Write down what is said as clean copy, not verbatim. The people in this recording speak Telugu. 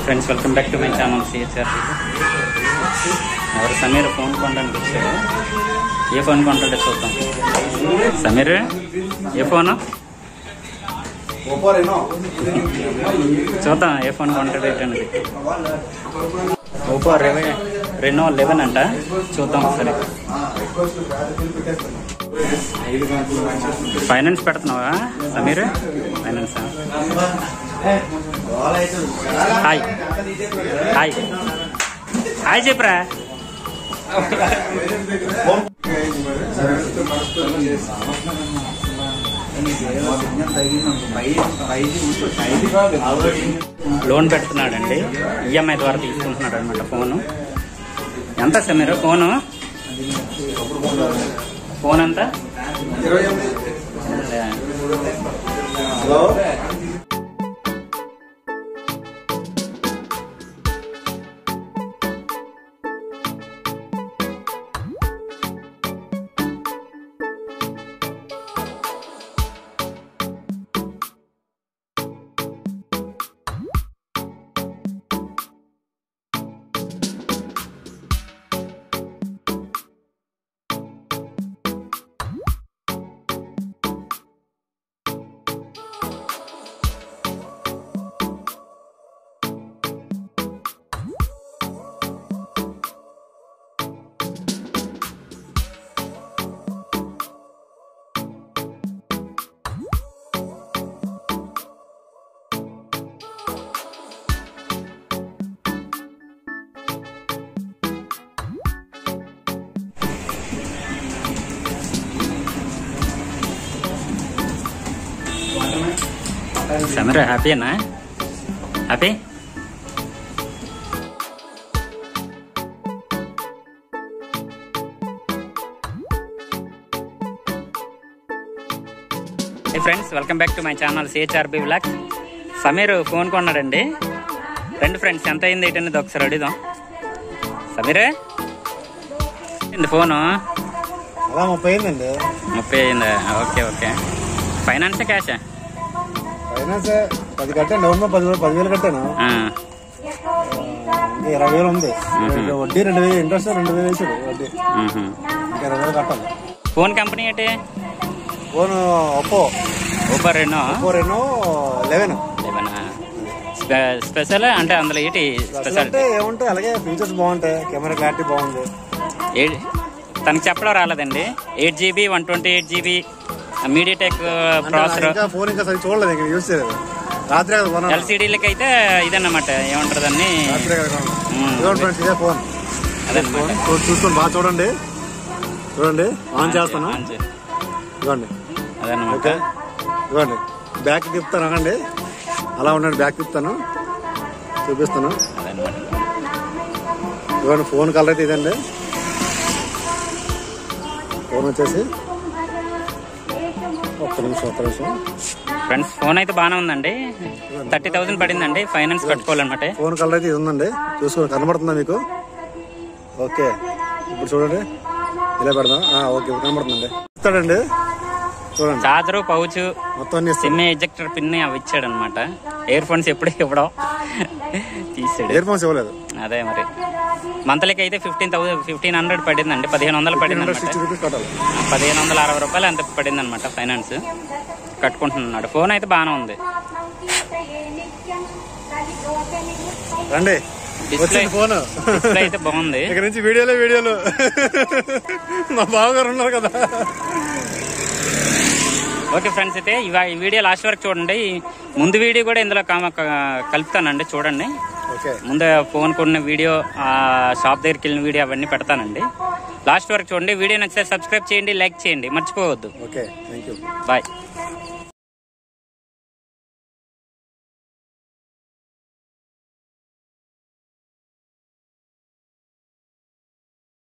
Friends welcome back to my channel CHR. ఎవరు సమీర్ ఫోన్ కొనడానికి వచ్చాడు. ఏ ఫోన్ కొంటాడో చూద్దాం. సమీర్ ఏ ఫోను చూద్దాం, ఏ ఫోన్ కొంటాడు ఏంటనేది. ఓపో రెనో 11 అంట. చూద్దాం ఒకసారి. ఫైనాన్స్ పెడుతున్నావా Sameer? Finance. Hi hi hi చెప్పరా. లోన్ పెడుతున్నాడండి, ఈఎంఐ ద్వారా తీసుకుంటున్నాడు అనమాట ఫోను. ఎంత సమీర్ ఫోను? ఫోన్ ఎంత? సమీర్ హ్యాపీనా? Happy? Friends welcome back to my channel CHRB vlogs. Sameer phone కొన్నాడండి. రెండు ఫ్రెండ్స్ ఎంత అయింది ఏంటనేది ఒకసారి అడుగుదాం. సమీర్ ఫోను 30 అయిందండి. 30 అయిందా? Okay okay. ఫైనాన్సా క్యాషా? ఫైనాన్స్ 10 కట్టాను. డౌన్ 10,000 కట్టాను. 20,000 ఉంది. వడ్డీ 2,000, ఇంట్రెస్ట్ 2,000 వేసాడు వడ్డీ. ఇంకా 2,000 కట్టాలి. ఫోన్ కంపెనీ ఏంటి? Phone Oppo Reno 11. స్పెషల్ అంటే అందులో ఏంటి స్పెషల్ అంటే ఏముంటాయి, అలాగే ఫీచర్స్ బాగుంటాయి, కెమెరా క్లారిటీ బాగుంది. తనకి చెప్పడం రాలేదండి. 8GB 128GB MediaTek processor. Phone ఇంకా సరి చూడలేదు, యూజ్ చేయలేదు. రాత్రి ఎల్సిడీలకి అయితే ఇదన్నమాట, ఏమంటారు దాన్ని, ఇదే ఫోన్. అదన్నమాట. చూసుకొని బాగా చూడండి. ఆన్ చేస్తాను. ఇవ్వండి. అదన్నమాట. ఇవ్వండి. బ్యాక్ తిప్పుతాను అనండి. అలా ఉండండి, బ్యాక్ తిప్పుతాను, చూపిస్తాను. అదన్నమాట. ఇవ్వండి. ఫోన్ కలర్ అయితే ఇదండి. ఫోన్ వచ్చేసి ఒక్క నిమిషం. ఫ్రెండ్స్ ఫోన్ అయితే బాగానే ఉందండి. 30,000 పడిందండి. ఫైనాన్స్ కట్టుకోవాలన్నమాట. ఫోన్ కలర్ అయితే ఇది ఉందండి. చూసుకోండి, కనబడుతుందా మీకు? ఓకే, ఇప్పుడు చూడండి. ఇలా పెడదాం. ఓకే, కనబడుతుందండి. ఇస్తాడండి, చూడండి. చార్జరు, పౌచ్, మొత్తం సిమ్ ఎజెక్టర్ పిన్ అవి ఇచ్చాడు అనమాట. ఇయర్ ఫోన్స్ ఎప్పుడు ఇవ్వడం తీసాడు. ఇయర్ ఫోన్స్ ఇవ్వలేదు. అదే మరి. మంత్లీకి అయితే 1,500 పడిందండి. 1,500 పడింది అనమాట. 1,560 రూపాయలు అంత పడింది అనమాట. ఫైనాన్స్ కట్టుకుంటున్నాడు. ఫోన్ అయితే బాగానే ఉంది. రండి, ఫోన్ అయితే బాగుంది. ఇక్కడ నుంచి వీడియోలు మా బావగారు ఉన్నారు కదా. ఓకే ఫ్రెండ్స్, అయితే ఈ వీడియో లాస్ట్ వరకు చూడండి. ముందు వీడియో కూడా ఇందులో కలుపుతానండి, చూడండి. ముందు ఫోన్ కొన్న వీడియో, షాప్ దగ్గరికి వెళ్ళిన వీడియో అవన్నీ పెడతానండి. లాస్ట్ వరకు చూడండి. వీడియో నచ్చితే సబ్స్క్రైబ్ చేయండి, లైక్ చేయండి, మర్చిపోవద్దు. Okay, thank you, bye.